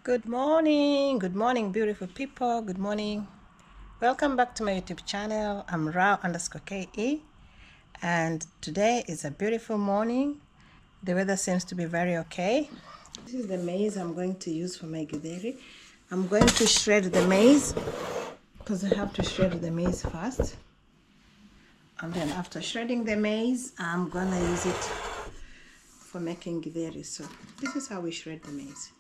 Good morning, beautiful people. Good morning. Welcome back to my YouTube channel. I'm Ra_KE, and today is a beautiful morning. The weather seems to be very okay. This is the maize I'm going to use for my githeri. I'm going to shred the maize because I have to shred the maize first. And then after shredding the maize, I'm gonna use it for making githeri. So this is how we shred the maize.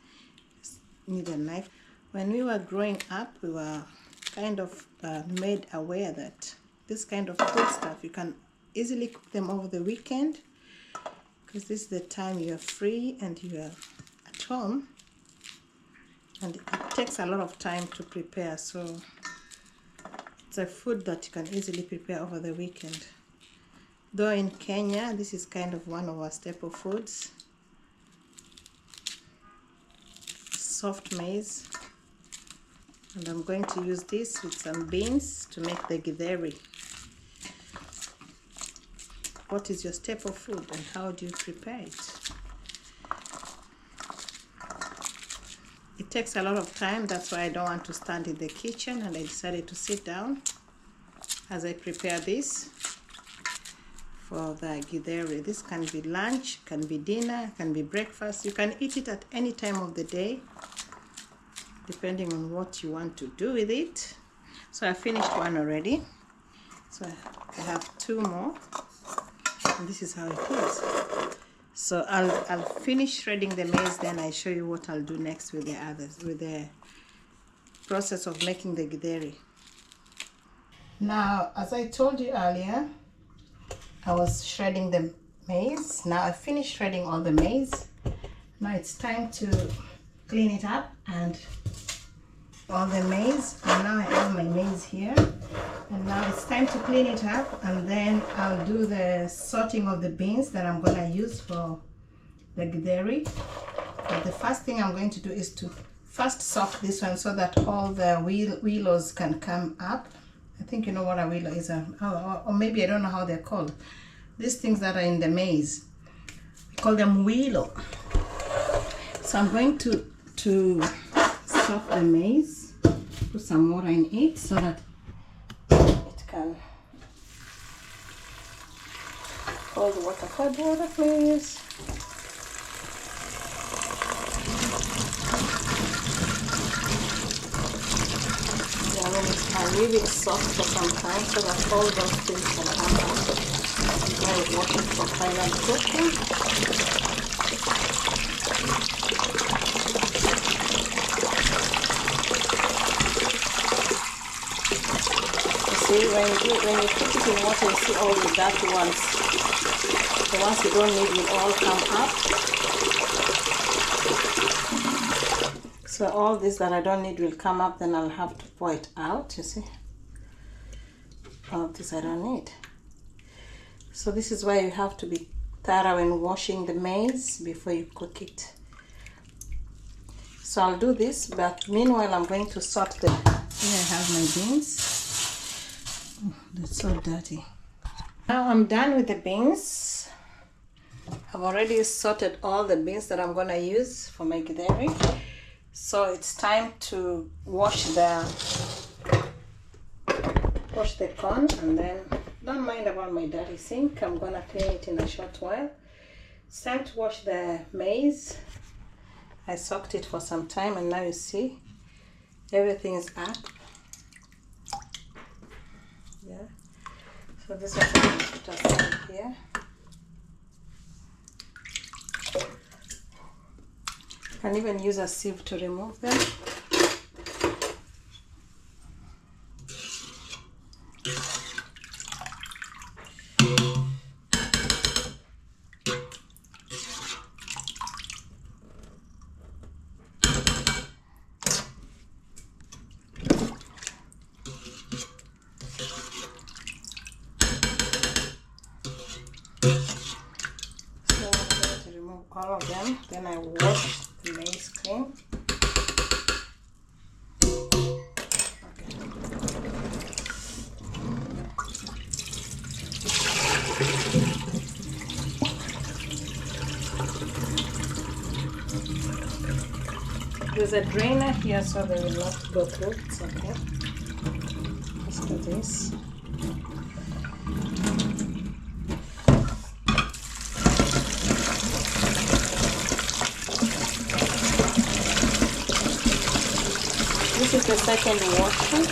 Need a knife. When we were growing up, we were kind of made aware that this kind of food stuff, you can easily cook them over the weekend because this is the time you're free and you're at home, and it takes a lot of time to prepare, so it's a food that you can easily prepare over the weekend. Though in Kenya, this is kind of one of our staple foods. Soft maize, and I'm going to use this with some beans to make the githeri. What is your staple food and how do you prepare it? It takes a lot of time, that's why I don't want to stand in the kitchen, and I decided to sit down as I prepare this for the githeri. This can be lunch, can be dinner, can be breakfast. You can eat it at any time of the day, depending on what you want to do with it. So I finished one already, so I have two more, and this is how it is. So I'll finish shredding the maize, then I show you what I'll do next with the others, with the process of making the githeri. Now, as I told you earlier, I was shredding the maize. Now I finished shredding all the maize. Now it's time to clean it up and all the maize, and now I have my maize here, and now it's time to clean it up, and then I'll do the sorting of the beans that I'm gonna use for the githeri. But the first thing I'm going to do is to first soak this one so that all the willows can come up. I think you know what a willow is, or maybe I don't know how they're called. These things that are in the maize, we call them willow. So I'm going to soak the maize, put some water in it so that it can hold the water. Cold water, please. Yeah, when it can leave it soft for some time so that all those things can come out. Now it's working for final cooking. See, when you put it in water, you see all the dirty ones. The ones you don't need will all come up. So all this that I don't need will come up, then I'll have to pour it out, you see. All of this I don't need. So this is why you have to be thorough in washing the maize before you cook it. So I'll do this, but meanwhile I'm going to sort the... Here I have my beans. Oh, that's so dirty. Now I'm done with the beans. I've already sorted all the beans that I'm gonna use for my githeri. So it's time to wash the corn, and then don't mind about my dirty sink. I'm gonna clean it in a short while. It's time to wash the maize. I soaked it for some time, and now you see everything is up. Yeah, so this is what I'm going to put aside here. You can even use a sieve to remove them. All of them, then I wash the maize clean. There's a drainer here so they will not go through. It's okay. Let's do this. This is the second washing.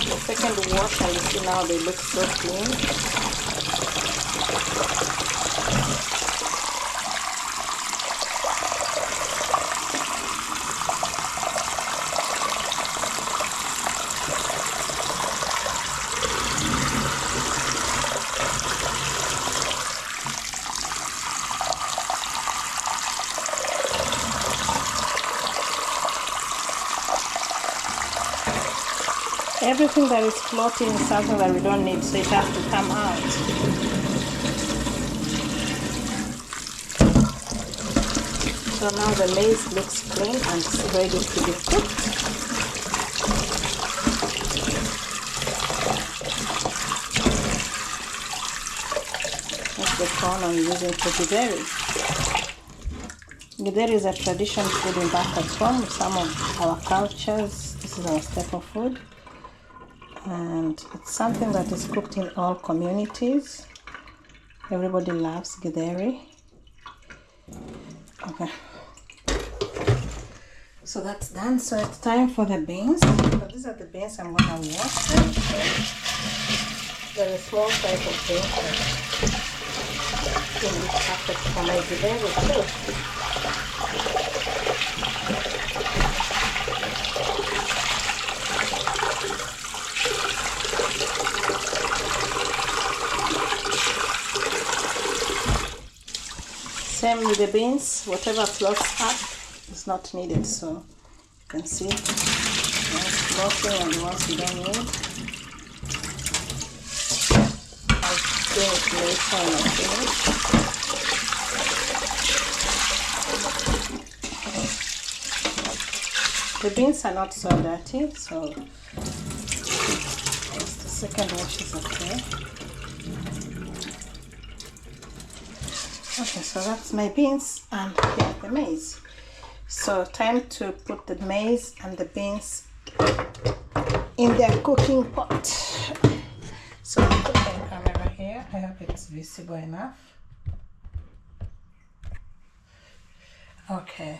The second wash, and you see now they look so clean. Everything that is floating is something that we don't need, so it has to come out. So now the maize looks clean and it's ready to be cooked. That's the corn I'm using for githeri. Githeri is a traditional food in back at home. Some of our cultures, this is our staple food. And it's something that is cooked in all communities. Everybody loves githeri. Okay, so that's done. So it's time for the beans. So these are the beans I'm gonna wash them. They're a small type of beans that will be perfect for my githeri too. Same with the beans, whatever floats up is not needed, so you can see one's floating and the ones you don't need. I'll do it later when I finish. The beans are not so dirty, so the second wash is okay. Okay, so that's my beans and here's the maize. So time to put the maize and the beans in their cooking pot. So I'll put my camera here. I hope it's visible enough. Okay.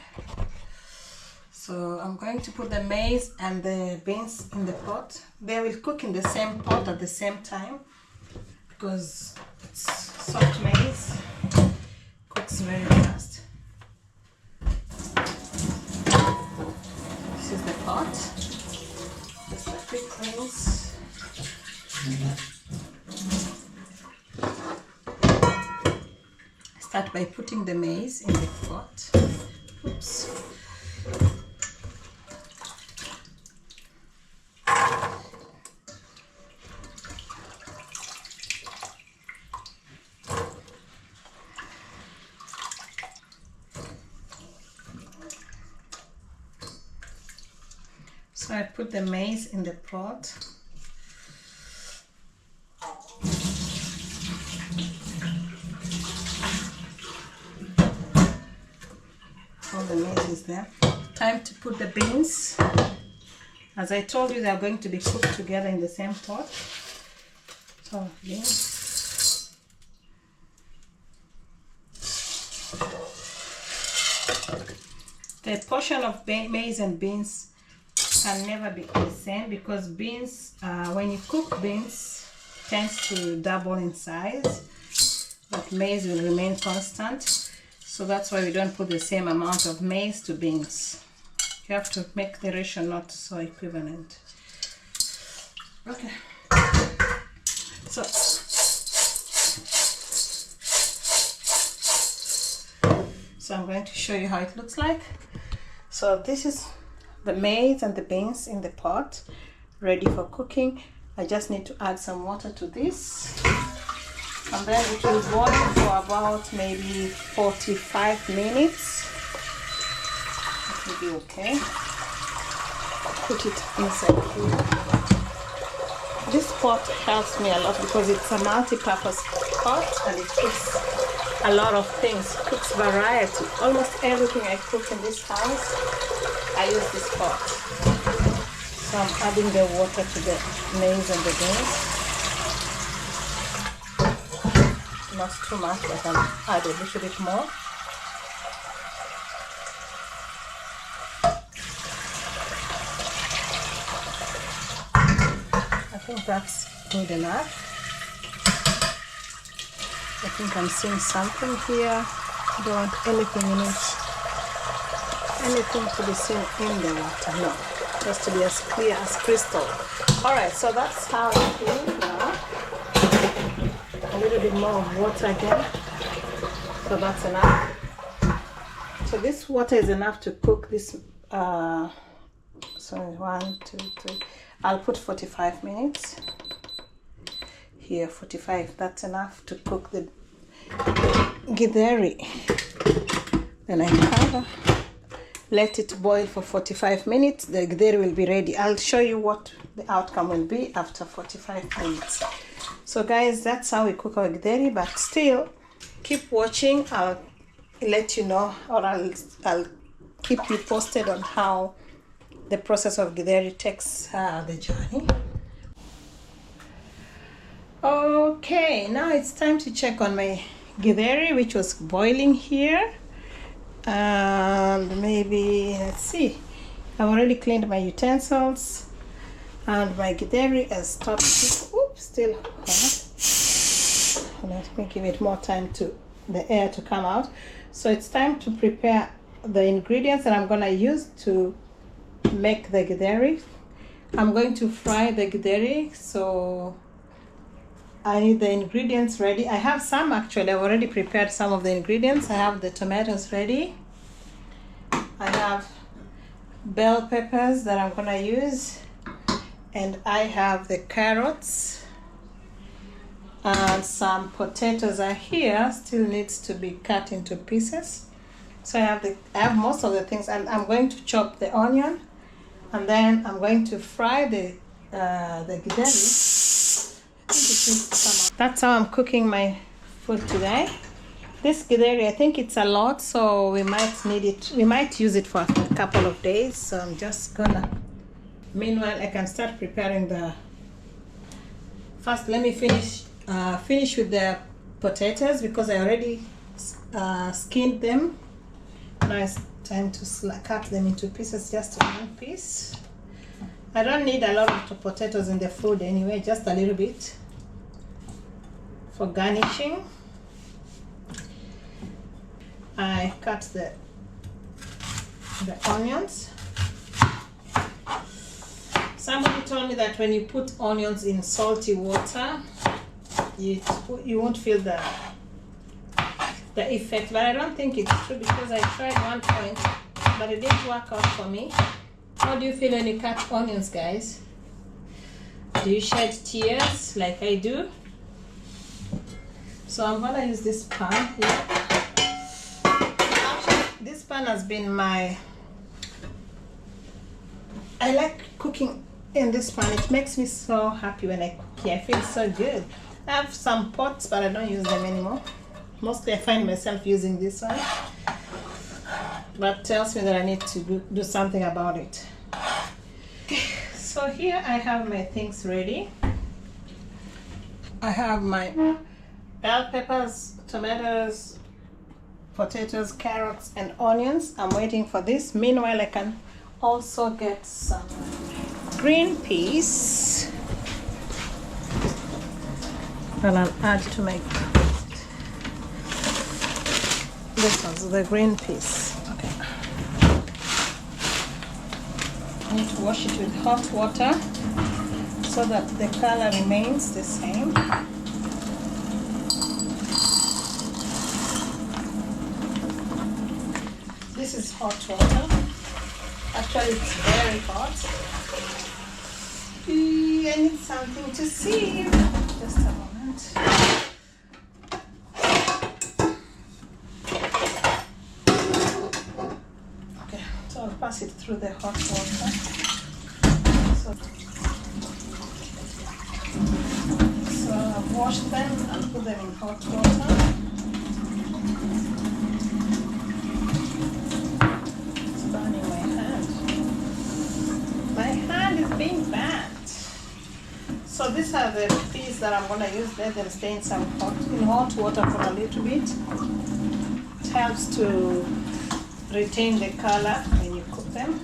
So I'm going to put the maize and the beans in the pot. They will cook in the same pot at the same time because it's soft maize. Cooks very fast. This is the pot. Just a quick rinse. Start by putting the maize in the pot. Oops. So I put the maize in the pot. All the maize is there. Time to put the beans. As I told you, they are going to be cooked together in the same pot. So beans. The portion of maize and beans can never be the same because beans, when you cook beans, tends to double in size, but maize will remain constant. So that's why we don't put the same amount of maize to beans. You have to make the ratio not so equivalent. Okay. So I'm going to show you how it looks like. So this is the maize and the beans in the pot, ready for cooking. I just need to add some water to this, and then it will boil for about maybe 45 minutes. That will be okay. Put it inside here. This pot helps me a lot because it's a multi-purpose pot and it cooks a lot of things. It cooks variety. Almost everything I cook in this house I use this pot. So I'm adding the water to the maize and the beans. Not too much, but I'll add a little bit more. I think that's good enough. I think I'm seeing something here. Don't want anything in it. Anything to be seen in the water. No. Just to be as clear as crystal. Alright, so that's how it feels now. A little bit more of water again. So that's enough. So this water is enough to cook this. So 1, 2, 3. I'll put 45 minutes. Here, 45. That's enough to cook the githeri. Then I cover. Let it boil for 45 minutes. The githeri will be ready. I'll show you what the outcome will be after 45 minutes. So guys, that's how we cook our githeri, but still keep watching. I'll let you know, or I'll keep you posted on how the process of githeri takes the journey. Okay, now it's time to check on my githeri, which was boiling here. And maybe, let's see, I've already cleaned my utensils and my githeri has stopped. Oops, still hot. Let me give it more time to the air to come out. So it's time to prepare the ingredients that I'm going to use to make the githeri. I'm going to fry the githeri, so I need the ingredients ready. I have some actually. I've already prepared some of the ingredients. I have the tomatoes ready. I have bell peppers that I'm gonna use, and I have the carrots, and some potatoes are here. Still needs to be cut into pieces. So I have most of the things, and I'm going to chop the onion, and then I'm going to fry the githeri. That's how I'm cooking my food today. This githeri, I think it's a lot, so we might need it. We might use it for a couple of days. So I'm just gonna. Meanwhile, I can start preparing the. First, let me finish with the potatoes because I already skinned them. Now it's time to cut them into pieces, just one piece. I don't need a lot of potatoes in the food anyway, just a little bit for garnishing. I cut the onions. Somebody told me that when you put onions in salty water, you won't feel the effect, but I don't think it's true because I tried one point, but it didn't work out for me. How do you feel when you cut onions, guys? Do you shed tears like I do? So I'm gonna use this pan here. Actually, this pan has been I like cooking in this pan. It makes me so happy when I cook here. I feel so good. I have some pots, but I don't use them anymore. Mostly I find myself using this one, but tells me that I need to do something about it. Okay, so here I have my things ready. I have my bell peppers, tomatoes, potatoes, carrots, and onions. I'm waiting for this. Meanwhile, I can also get some green peas that I'll add to my. This one's the green peas. Okay. I need to wash it with hot water so that the color remains the same. This is hot water. Actually, it's very hot. I need something to see. Just a moment. Okay, so I'll pass it through the hot water. So I've washed them and put them in hot water. It's burning my hand. being burnt. So these are the peas that I'm gonna use. Let them stay in hot water for a little bit. It helps to retain the color when you cook them.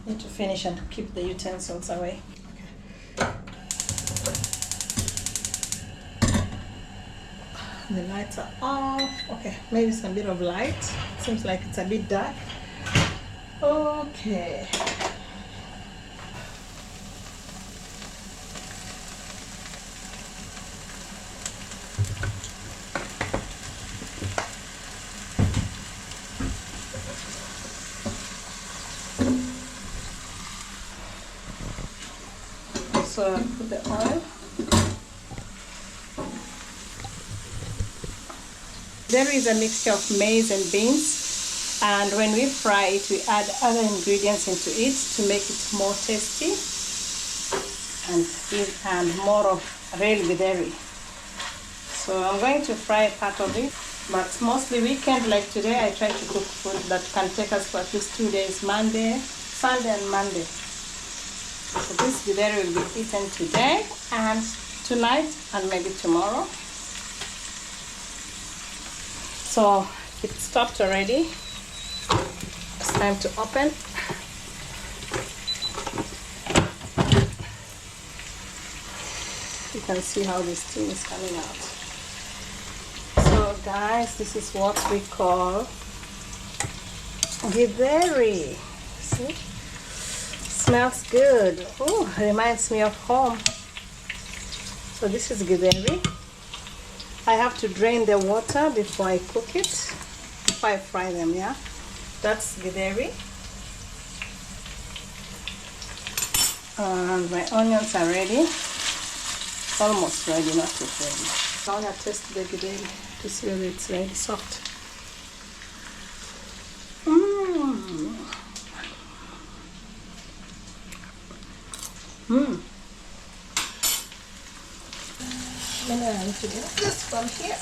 Need to finish and keep the utensils away. The lights are off. Okay, maybe some bit of light. Seems like it's a bit dark. Okay. So put the oil. There is a mixture of maize and beans, and when we fry it, we add other ingredients into it to make it more tasty and more of real githeri. So I'm going to fry part of it, but mostly weekend like today, I try to cook food that can take us for at least 2 days, Monday, Sunday and Monday. So this githeri will be eaten today and tonight and maybe tomorrow. So it stopped already. It's time to open. You can see how this steam is coming out. So guys, this is what we call githeri. See? Smells good. Oh, reminds me of home. So this is githeri. I have to drain the water before I cook it, before I fry them, yeah? That's githeri. And my onions are ready. Almost ready, not too ready. I want to test the githeri to see whether it's ready soft. Then I need to get this from here.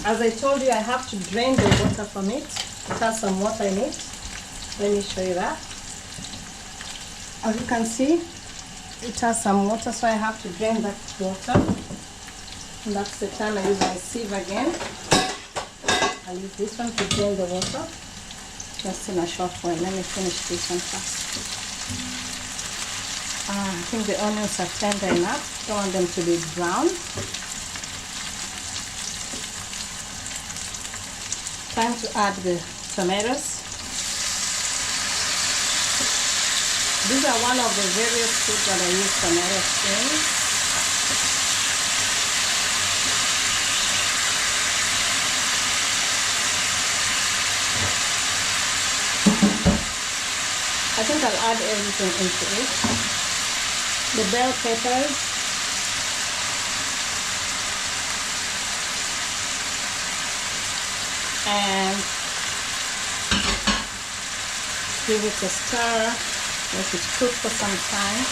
As I told you, I have to drain the water from it. It has some water in it. Let me show you that. As you can see, it has some water, so I have to drain that water. And that's the time I use my sieve again. I'll use this one to drain the water. Just in a short while. Let me finish this one first. I think the onions are tender enough. Don't want them to be brown. Time to add the tomatoes. These are one of the various foods that I use tomatoes in. I think I'll add everything into it. The bell peppers, and give it a stir, let it cook for some time.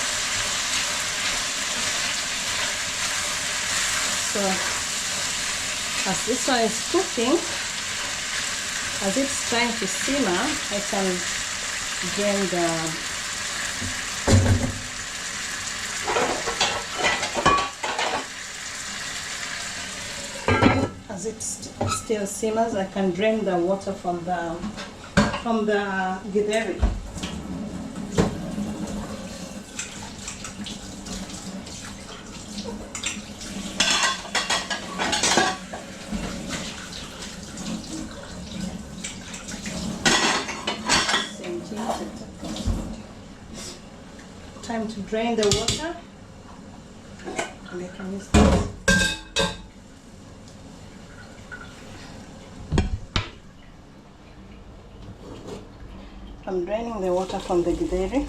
So as this one is cooking, as it's trying to simmer, I can drain the as it still simmers, I can drain the water from the githeri. Time to drain the water. And I can use this. I'm draining the water from the githeri.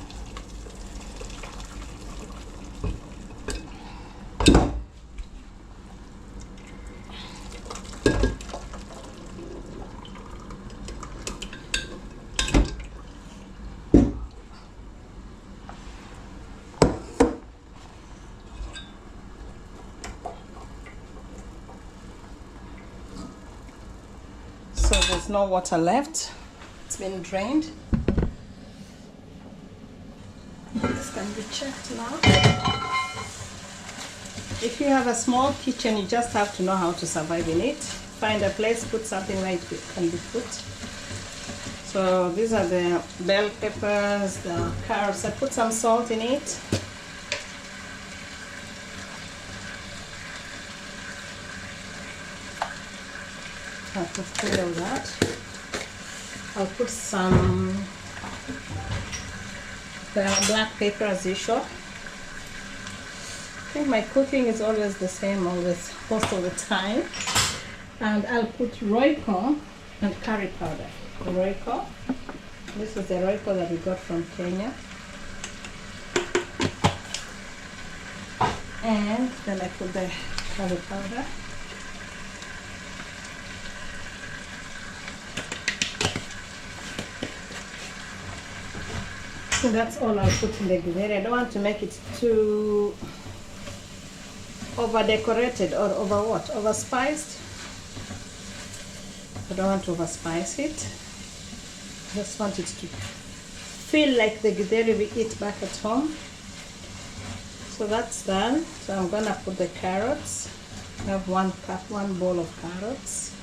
there's no water left. It's been drained. This can be checked now. If you have a small kitchen, you just have to know how to survive in it. Find a place, put something where it can be put. So these are the bell peppers, the carrots. I put some salt in it. I'll put 3 of that. I'll put some black pepper as usual. I think my cooking is always the same, always, most of the time. And I'll put Royco and curry powder. Royco. This is the Royco that we got from Kenya. And then I put the curry powder. So that's all I'll put in the githeri. I don't want to make it too over decorated or over what? Over spiced. I don't want to over spice it. I just want it to feel like the githeri we eat back at home. So that's done. So I'm gonna put the carrots. I have 1 cup, 1 bowl of carrots.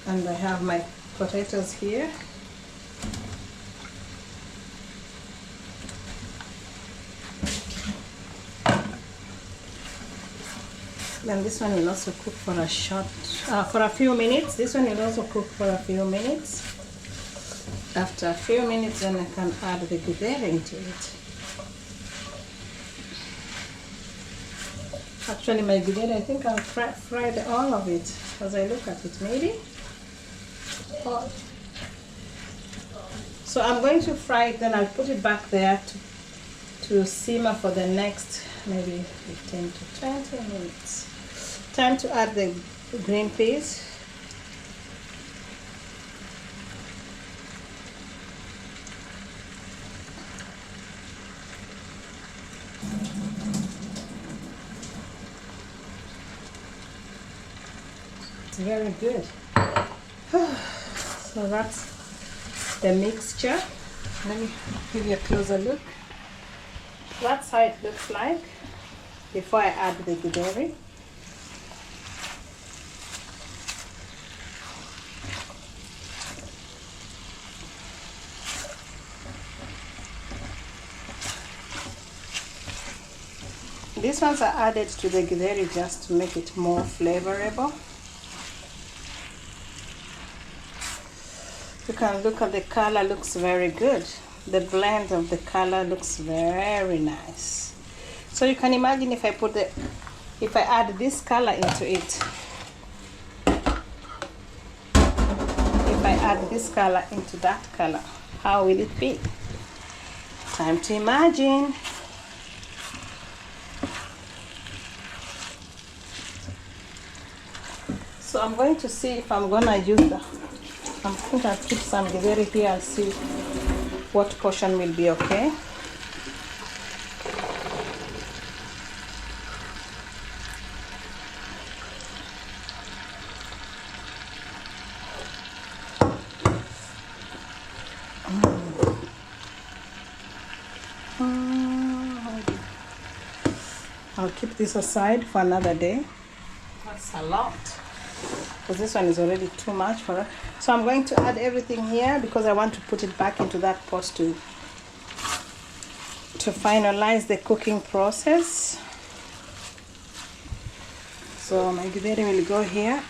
And I have my potatoes here. Then this one will also cook for a few minutes. This one will also cook for a few minutes. After a few minutes, then I can add the githeri into it. Actually, my githeri, I think I'll fry all of it as I look at it, maybe. Oh. So I'm going to fry it, then I'll put it back there to simmer for the next maybe 15 to 20 minutes. Time to add the green peas. It's very good. So that's the mixture. Let me give you a closer look. That's how it looks like before I add the githeri. These ones are added to the githeri just to make it more flavorable. You can look at the color, looks very good. The blend of the color looks very nice. So you can imagine if I add this color into it. If I add this color into that color, how will it be? Time to imagine. So I'm going to see if I'm gonna use I think I'll keep some githeri here and see what portion will be okay. I'll keep this aside for another day. That's a lot, because this one is already too much for it. So I'm going to add everything here because I want to put it back into that pot to finalize the cooking process. So my githeri will go here,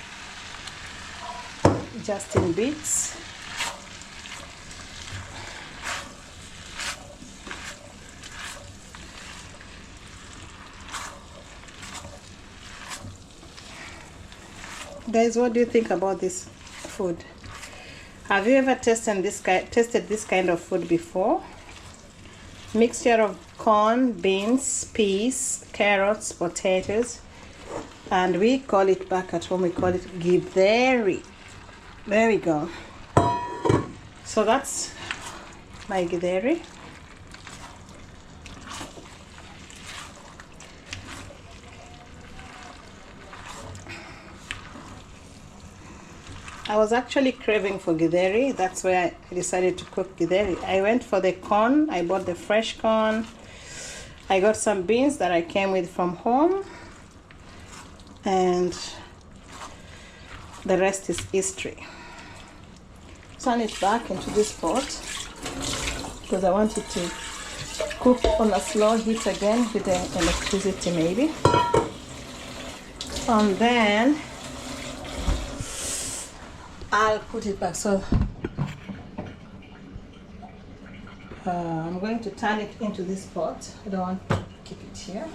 just in bits. Guys, what do you think about this food? Have you ever tasted this kind of food before? Mixture of corn, beans, peas, carrots, potatoes, and we call it back at home, we call it githeri. There we go. So that's my githeri. I was actually craving for githeri. That's why I decided to cook githeri. I went for the corn. I bought the fresh corn. I got some beans that I came with from home, and the rest is history. Turn it back into this pot because I want it to cook on a slow heat again with the electricity maybe. And then I'll put it back. So I'm going to turn it into this pot. I don't want to keep it here.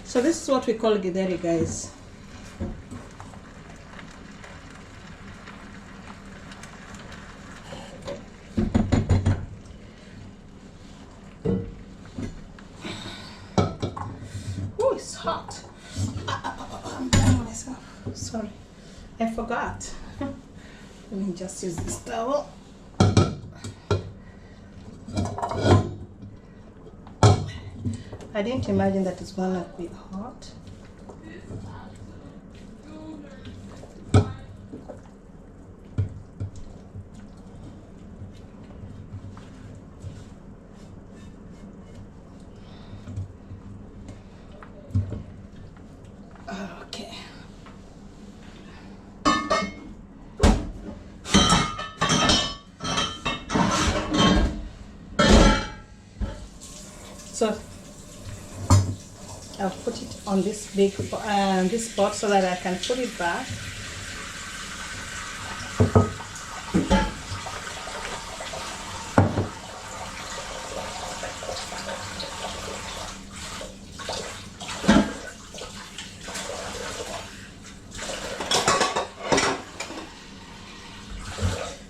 So this is what we call githeri, guys. Oh, it's hot. I'm burning myself. Sorry, I forgot. Let me just use this towel. I didn't imagine that it's gonna be hot. Okay. So I'll put it on this big this pot so that I can put it back.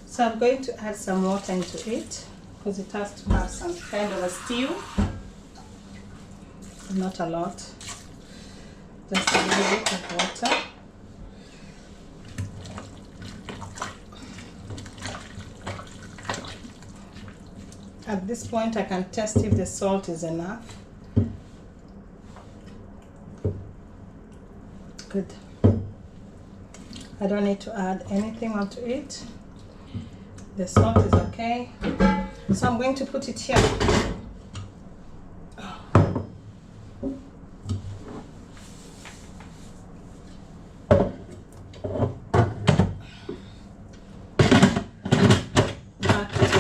So I'm going to add some water into it because it has to have some kind of a stew. Not a lot, just a little bit of water. At this point I can test if the salt is enough. Good. I don't need to add anything onto it. The salt is okay. So I'm going to put it here.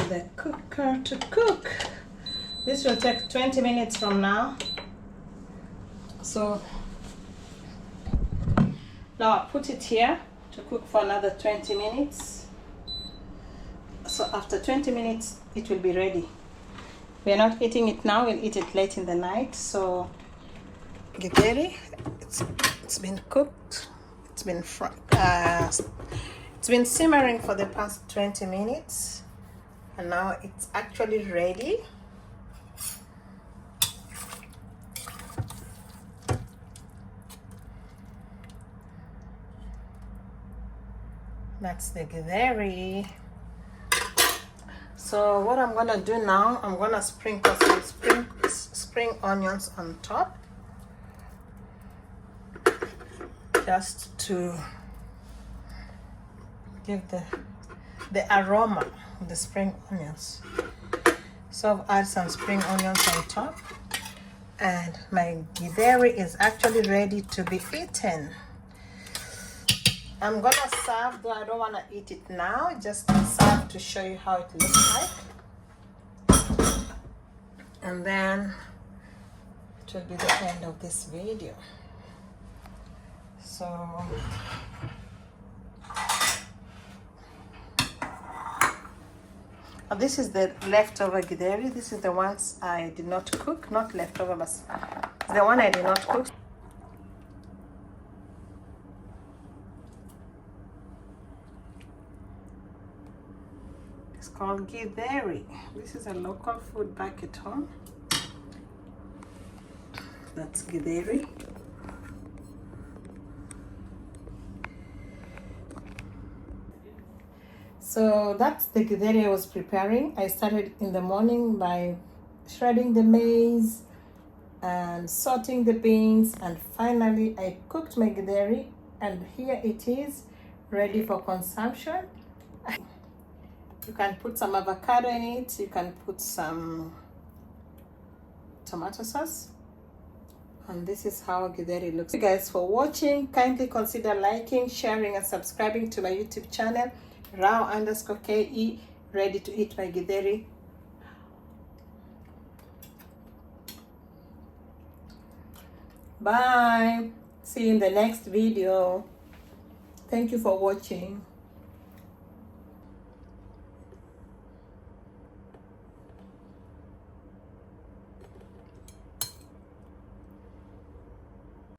The cooker to cook. This will take 20 minutes from now. So now I'll put it here to cook for another 20 minutes. So after 20 minutes it will be ready. We are not eating it now, we'll eat it late in the night. So githeri, it's been cooked. It's been simmering for the past 20 minutes. And now it's actually ready. That's the githeri. So what I'm gonna do now, I'm gonna sprinkle some spring onions on top, just to give the aroma of the spring onions. So I've added some spring onions on top, and my githeri is actually ready to be eaten. I'm gonna serve, though I don't want to eat it now, just serve to show you how it looks like. And then it will be the end of this video. So this is the leftover githeri. This is the ones I did not cook, not leftover, but the one I did not cook. It's called githeri. This is a local food back at home. That's githeri. So that's the githeri I was preparing. I started in the morning by shredding the maize, and sauteing the beans, and finally I cooked my githeri, and here it is ready for consumption. You can put some avocado in it, you can put some tomato sauce, and this is how githeri looks. Thank you guys for watching. Kindly consider liking, sharing and subscribing to my YouTube channel, Rao_KE. Ready to eat my githeri. Bye. See you in the next video. Thank you for watching.